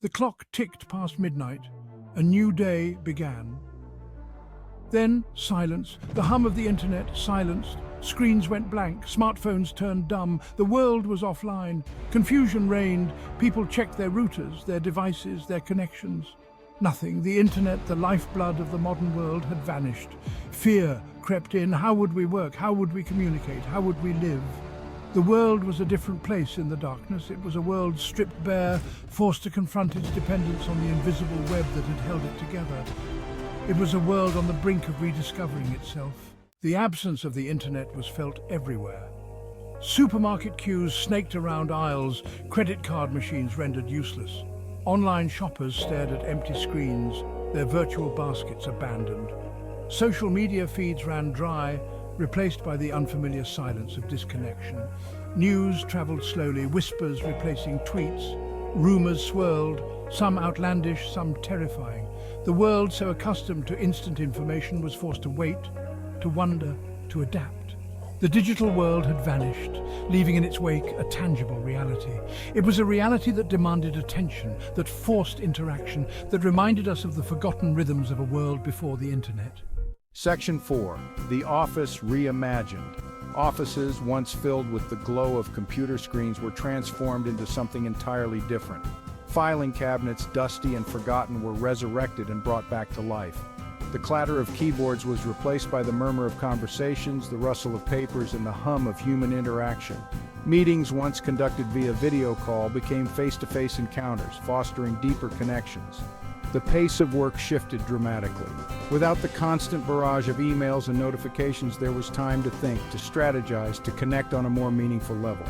The clock ticked past midnight. A new day began. Then silence. The hum of the internet silenced. Screens went blank. Smartphones turned dumb. The world was offline. Confusion reigned. People checked their routers, their devices, their connections. Nothing. The internet, the lifeblood of the modern world, had vanished. Fear crept in. How would we work? How would we communicate? How would we live? The world was a different place in the darkness. It was a world stripped bare, forced to confront its dependence on the invisible web that had held it together. It was a world on the brink of rediscovering itself. The absence of the internet was felt everywhere. Supermarket queues snaked around aisles, credit card machines rendered useless. Online shoppers stared at empty screens, their virtual baskets abandoned. Social media feeds ran dry, replaced by the unfamiliar silence of disconnection. News traveled slowly, whispers replacing tweets. Rumors swirled, some outlandish, some terrifying. The world, so accustomed to instant information, was forced to wait, to wonder, to adapt. The digital world had vanished, leaving in its wake a tangible reality. It was a reality that demanded attention, that forced interaction, that reminded us of the forgotten rhythms of a world before the internet. Section 4. The Office Reimagined. Offices, once filled with the glow of computer screens, were transformed into something entirely different. Filing cabinets, dusty and forgotten, were resurrected and brought back to life. The clatter of keyboards was replaced by the murmur of conversations, the rustle of papers, and the hum of human interaction. Meetings, once conducted via video call, became face-to-face encounters, fostering deeper connections. The pace of work shifted dramatically. Without the constant barrage of emails and notifications, there was time to think, to strategize, to connect on a more meaningful level.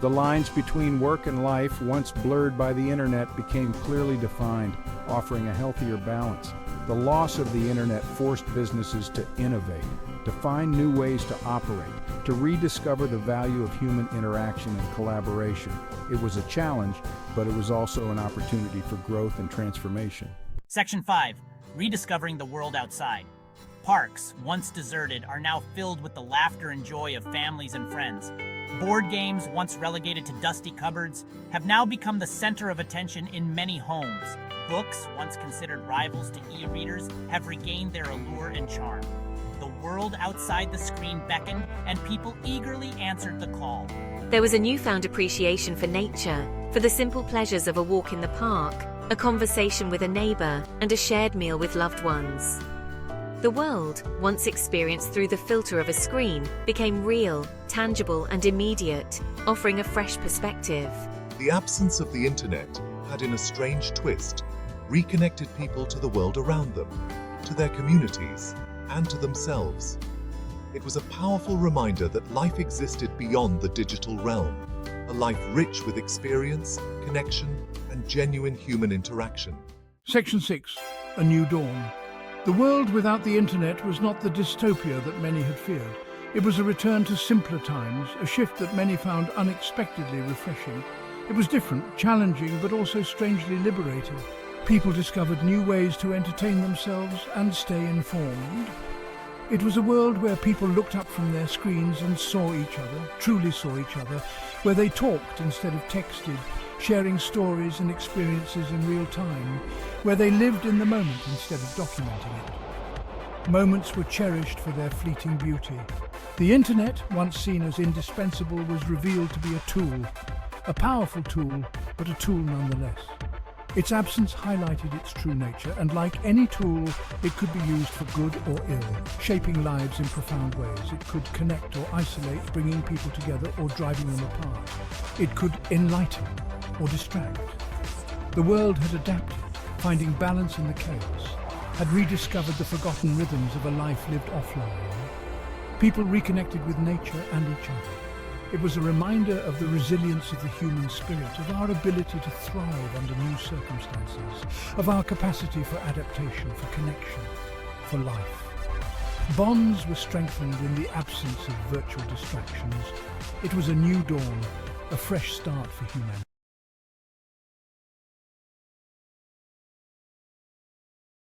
The lines between work and life, once blurred by the internet, became clearly defined, offering a healthier balance. The loss of the internet forced businesses to innovate, to find new ways to operate, to rediscover the value of human interaction and collaboration. It was a challenge, but it was also an opportunity for growth and transformation. Section 5. Rediscovering the world outside. Parks, once deserted, are now filled with the laughter and joy of families and friends. Board games, once relegated to dusty cupboards, have now become the center of attention in many homes. Books, once considered rivals to e-readers, have regained their allure and charm. The world outside the screen beckoned, and people eagerly answered the call. There was a newfound appreciation for nature, for the simple pleasures of a walk in the park, a conversation with a neighbor, and a shared meal with loved ones. The world, once experienced through the filter of a screen, became real, tangible, and immediate, offering a fresh perspective. The absence of the internet had, in a strange twist, reconnected people to the world around them, to their communities, and to themselves. It was a powerful reminder that life existed beyond the digital realm, a life rich with experience, connection, and genuine human interaction. Section 6. A New Dawn. The world without the internet was not the dystopia that many had feared. It was a return to simpler times, a shift that many found unexpectedly refreshing. It was different, challenging, but also strangely liberating. People discovered new ways to entertain themselves and stay informed. It was a world where people looked up from their screens and saw each other, truly saw each other, where they talked instead of texted, sharing stories and experiences in real time, where they lived in the moment instead of documenting it. Moments were cherished for their fleeting beauty. The internet, once seen as indispensable, was revealed to be a tool, a powerful tool, but a tool nonetheless. Its absence highlighted its true nature, and like any tool, it could be used for good or ill, shaping lives in profound ways. It could connect or isolate, bringing people together or driving them apart. It could enlighten or distract. The world had adapted, finding balance in the chaos, had rediscovered the forgotten rhythms of a life lived offline. People reconnected with nature and each other. It was a reminder of the resilience of the human spirit, of our ability to thrive under new circumstances, of our capacity for adaptation, for connection, for life. Bonds were strengthened in the absence of virtual distractions. It was a new dawn, a fresh start for humanity.